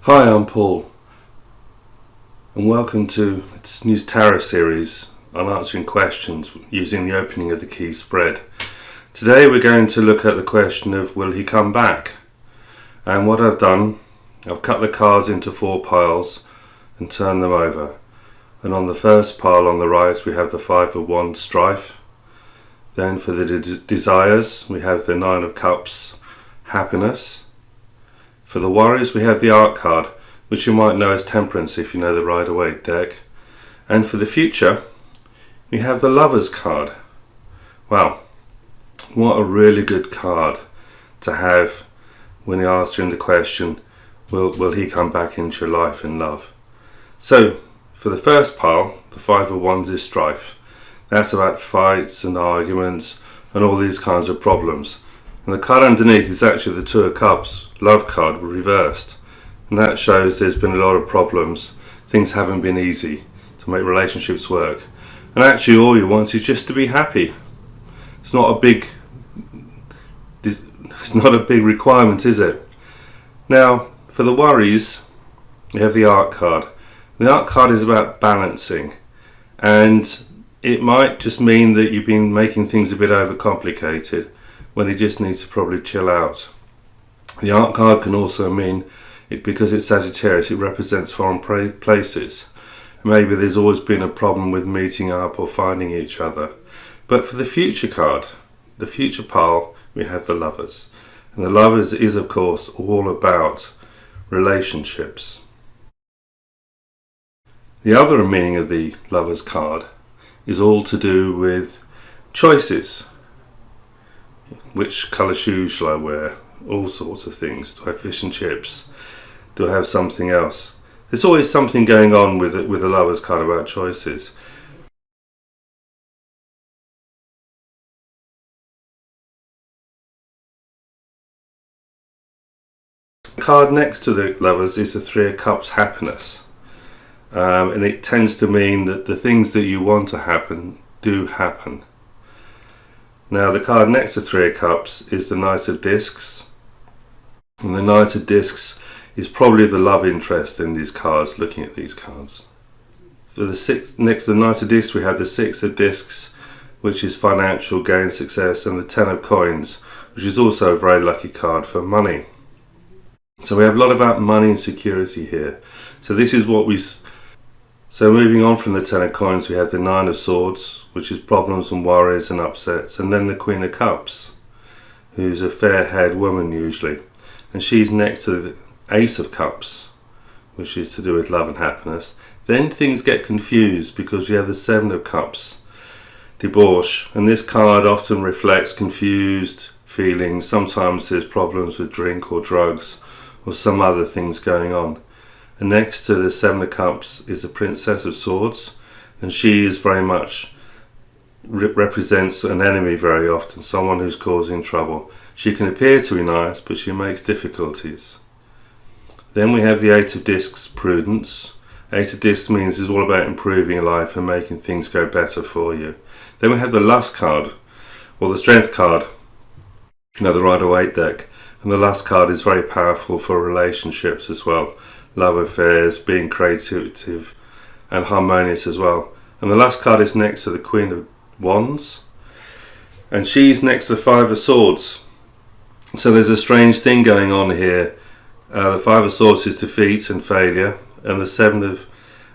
Hi, I'm Paul, and welcome to this new tarot series on answering questions using the opening of the key spread. Today we're going to look at the question of will he come back? And what I've done, I've cut the cards into 4 piles and turned them over. And on the first pile on the right we have the 5 of Wands, strife. Then for the desires we have the 9 of Cups, happiness. For the worries we have the Art card, which you might know as Temperance if you know the Rider-Waite deck. And for the future we have the Lovers card. Wow, what a really good card to have when you're answering the question, will he come back into your life in love? So for the first pile, the 5 of Wands is strife. That's about fights and arguments and all these kinds of problems. And the card underneath is actually the 2 of Cups, love card, reversed. And that shows there's been a lot of problems. Things haven't been easy to make relationships work. And actually all you want is just to be happy. It's not a big requirement, is it? Now, for the worries, you have the Art card. The Art card is about balancing. And it might just mean that you've been making things a bit overcomplicated when you just need to probably chill out. The Art card can also mean, because it's Sagittarius, it represents foreign places. Maybe there's always been a problem with meeting up or finding each other. But for the future card, the future pile, we have the Lovers. And the Lovers is of course all about relationships. The other meaning of the Lovers card is all to do with choices. Which colour shoes shall I wear? All sorts of things. Do I have fish and chips? Do I have something else? There's always something going on with the Lovers card about choices. The card next to the Lovers is the 3 of Cups, happiness. And it tends to mean that the things that you want to happen do happen. Now the card next to 3 of Cups is the Knight of Discs. And the Knight of Discs is probably the love interest in these cards, looking at these cards. For the next to the Knight of Discs we have the 6 of Discs, which is financial gain, success, and the 10 of Coins, which is also a very lucky card for money. So we have a lot about money and security here. So this is what So moving on from the 10 of Coins, we have the 9 of Swords, which is problems and worries and upsets, and then the Queen of Cups, who's a fair-haired woman usually. And she's next to the Ace of Cups, which is to do with love and happiness. Then things get confused because we have the 7 of Cups, debauch, and this card often reflects confused feelings. Sometimes there's problems with drink or drugs or some other things going on. And next to the 7 of Cups is the Princess of Swords, and she is very much represents an enemy very often, someone who's causing trouble. She can appear to be nice, but she makes difficulties. Then we have the 8 of Discs, prudence. 8 of Discs means it's all about improving life and making things go better for you. Then we have the Lust card, or the Strength card, the Rider-Waite deck. And the Lust card is very powerful for relationships as well. Love affairs, being creative and harmonious as well. And the last card is next to the Queen of Wands, and she's next to the 5 of Swords. So there's a strange thing going on here. The 5 of Swords is defeat and failure, and the 7 of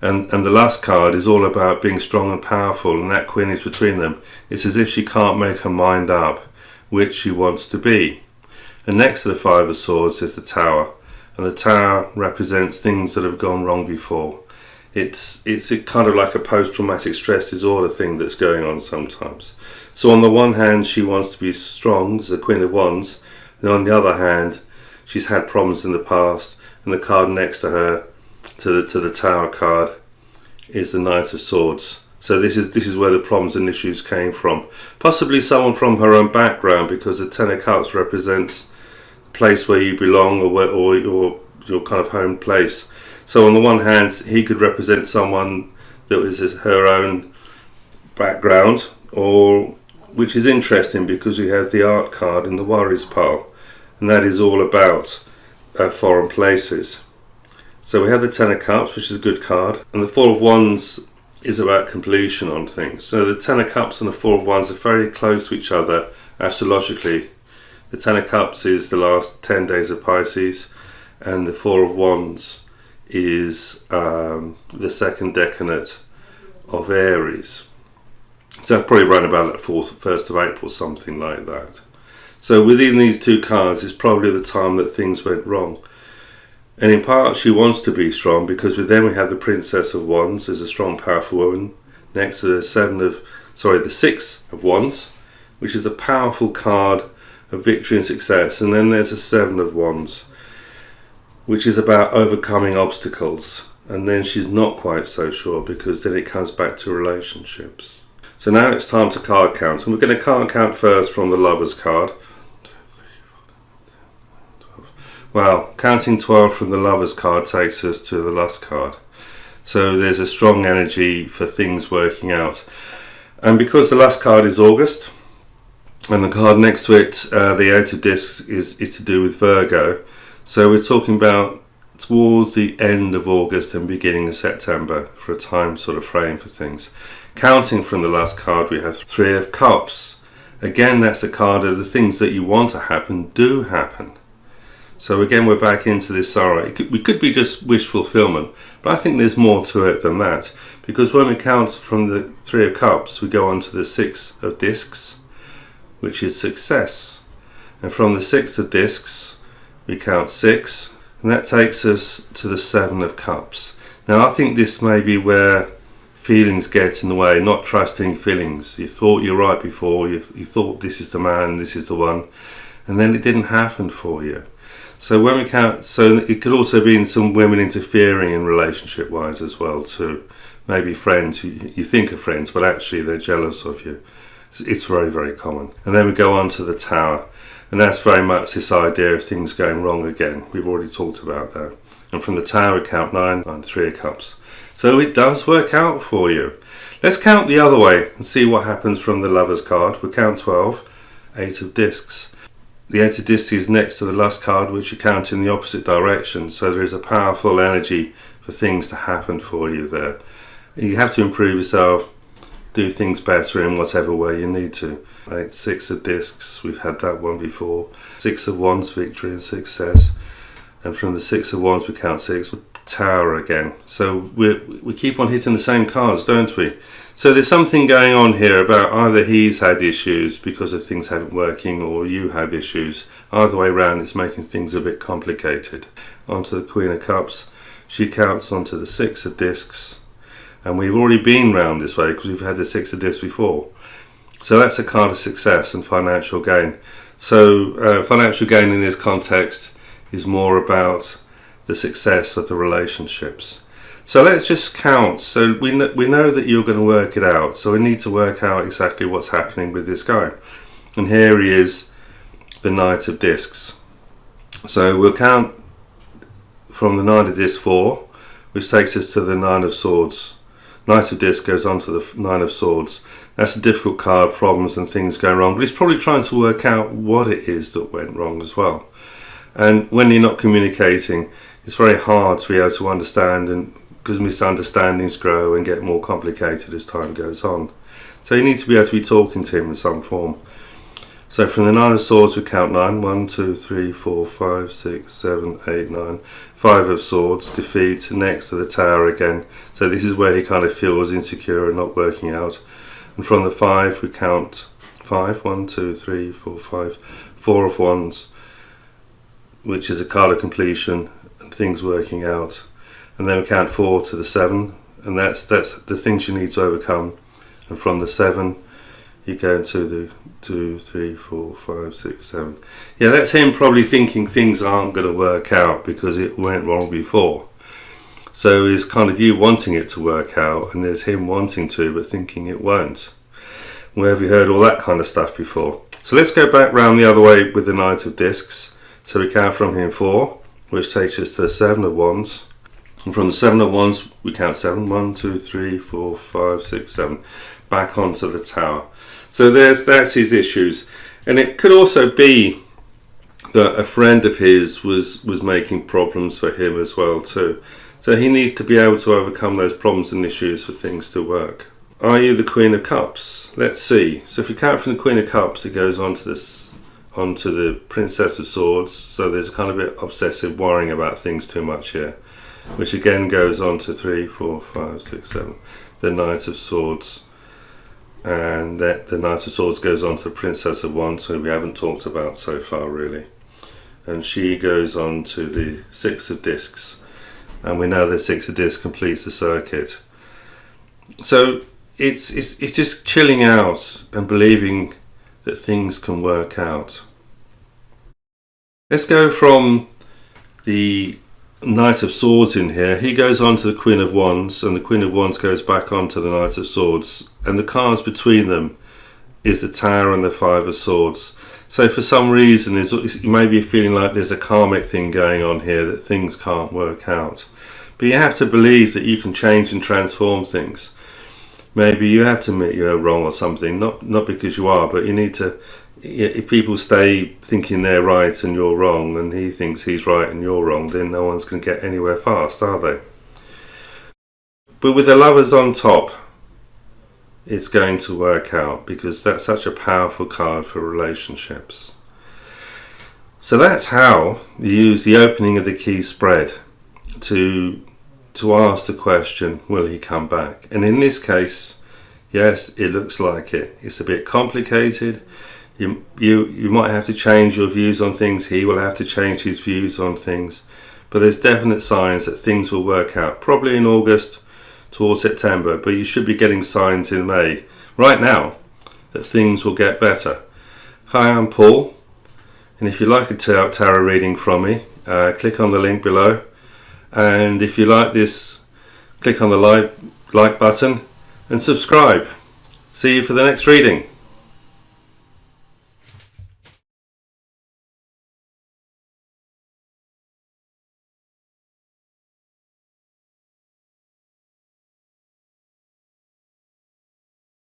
and the last card is all about being strong and powerful, and that Queen is between them. It's as if she can't make her mind up which she wants to be. And next to the 5 of Swords is the Tower. And the Tower represents things that have gone wrong before. It's kind of like a post-traumatic stress disorder thing that's going on sometimes. So on the one hand, she wants to be strong, as the Queen of Wands, and on the other hand, she's had problems in the past. And the card next to her, to the Tower card, is the Knight of Swords. So this is where the problems and issues came from. Possibly someone from her own background, because the 10 of Cups represents place where you belong, or your kind of home place. So on the one hand, he could represent someone that was her own background, or which is interesting because we have the Art card in the worries pile, and that is all about foreign places. So we have the Ten of Cups, which is a good card, and the Four of Wands is about completion on things. So the Ten of Cups and the Four of Wands are very close to each other astrologically. The Ten of Cups is the last 10 days of Pisces, and the Four of Wands is the second decanate of Aries. So that's probably around about 1st of April, something like that. So within these two cards is probably the time that things went wrong. And in part she wants to be strong, because with them we have the Princess of Wands as a strong, powerful woman, next to the Six of Wands, which is a powerful card of victory and success. And then there's the Seven of Wands, which is about overcoming obstacles. And then she's not quite so sure, because then it comes back to relationships. So now it's time to card count, and we're going to card count first from the Lovers card. Well, counting 12 from the Lovers card takes us to the Lust card. So there's a strong energy for things working out. And because the Lust card is August, and the card next to it, the Eight of Discs, is to do with Virgo. So we're talking about towards the end of August and beginning of September for a time sort of frame for things. Counting from the last card, we have Three of Cups. Again, that's a card of the things that you want to happen do happen. So again, we're back into this sorrow. We could be just wish fulfillment, but I think there's more to it than that, because when we count from the Three of Cups, we go on to the Six of Discs, which is success. And from the Six of Discs, we count 6, and that takes us to the Seven of Cups. Now, I think this may be where feelings get in the way, not trusting feelings. You thought you're right before, you thought this is the man, this is the one, and then it didn't happen for you. So when we count, so it could also be in some women interfering in relationship wise as well too. Maybe friends, you think are friends, but actually they're jealous of you. It's very, very common. And then we go on to the Tower, and that's very much this idea of things going wrong again. We've already talked about that. And from the Tower we count 9 and Three of Cups. So it does work out for you. Let's count the other way and see what happens from the Lovers card. We count 12, Eight of Discs. The Eight of Discs is next to the Lust card, which you count in the opposite direction. So there is a powerful energy for things to happen for you there. You have to improve yourself, do things better in whatever way you need to. Right, Six of Discs, we've had that one before. Six of Wands, victory and success. And from the Six of Wands we count 6. Tower again. So we keep on hitting the same cards, don't we? So there's something going on here about either he's had issues because of things haven't working, or you have issues. Either way around, it's making things a bit complicated. Onto the Queen of Cups. She counts onto the Six of Discs, and we've already been round this way because we've had the Six of Discs before. So that's a card of success and financial gain. So financial gain in this context is more about the success of the relationships. So let's just count. So we know that you're going to work it out. So we need to work out exactly what's happening with this guy. And here he is, the Knight of Discs. So we'll count from the Nine of Discs 4, which takes us to the Nine of Swords. Knight of Discs goes on to the Nine of Swords. That's a difficult card, problems and things going wrong. But he's probably trying to work out what it is that went wrong as well. And when you're not communicating, it's very hard to be able to understand, and because misunderstandings grow and get more complicated as time goes on. So you need to be able to be talking to him in some form. So from the Nine of Swords we count 9. 1, 2, 3, 4, 5, 6, 7, 8, 9. 5 of Swords, defeat, next to the Tower again. So this is where he kind of feels insecure and not working out. And from the 5 we count 5. 1, 2, 3, 4, 5. 4 of Wands, which is a card of completion and things working out. And then we count 4 to the 7, and that's the things you need to overcome. And from the 7 you go into the 2, 3, 4, 5, 6, 7. Yeah, that's him probably thinking things aren't going to work out because it went wrong before. So it's kind of you wanting it to work out, and there's him wanting to but thinking it won't. Where have you heard all that kind of stuff before? So let's go back round the other way with the Knight of Discs. So we count from him 4, which takes us to the Seven of Wands. And from the Seven of Wands, we count 7. 1, 2, 3, 4, 5, 6, 7. Back onto the Tower. So that's his issues. And it could also be that a friend of his was making problems for him as well too. So he needs to be able to overcome those problems and issues for things to work. Are you the Queen of Cups? Let's see. So if you count from the Queen of Cups, it goes on to onto the Princess of Swords. So there's kind of a bit obsessive worrying about things too much here, which again goes on to 3, 4, 5, 6, 7. The Knight of Swords, and that the Knight of Swords goes on to the Princess of Wands, who we haven't talked about so far really, and she goes on to the Six of Discs, and we know the Six of Discs completes the circuit. So it's just chilling out and believing that things can work out. Let's go from the Knight of Swords in here. He goes on to the Queen of Wands, and the Queen of Wands goes back on to the Knight of Swords, and the cards between them is the Tower and the Five of Swords. So for some reason you may be feeling like there's a karmic thing going on here, that things can't work out. But you have to believe that you can change and transform things. Maybe you have to admit you're wrong or something, not because you are, but you need to. If people stay thinking they're right and you're wrong, and he thinks he's right and you're wrong, then no one's going to get anywhere fast, are they? But with the Lovers on top, it's going to work out, because that's such a powerful card for relationships. So that's how you use the opening of the key spread to ask the question, will he come back? And in this case, yes, it looks like it. It's a bit complicated. You might have to change your views on things. He will have to change his views on things. But there's definite signs that things will work out, probably in August towards September, but you should be getting signs in May, right now, that things will get better. Hi, I'm Paul, and if you like a tarot reading from me, click on the link below, and if you like this, click on the like button and subscribe. See you for the next reading.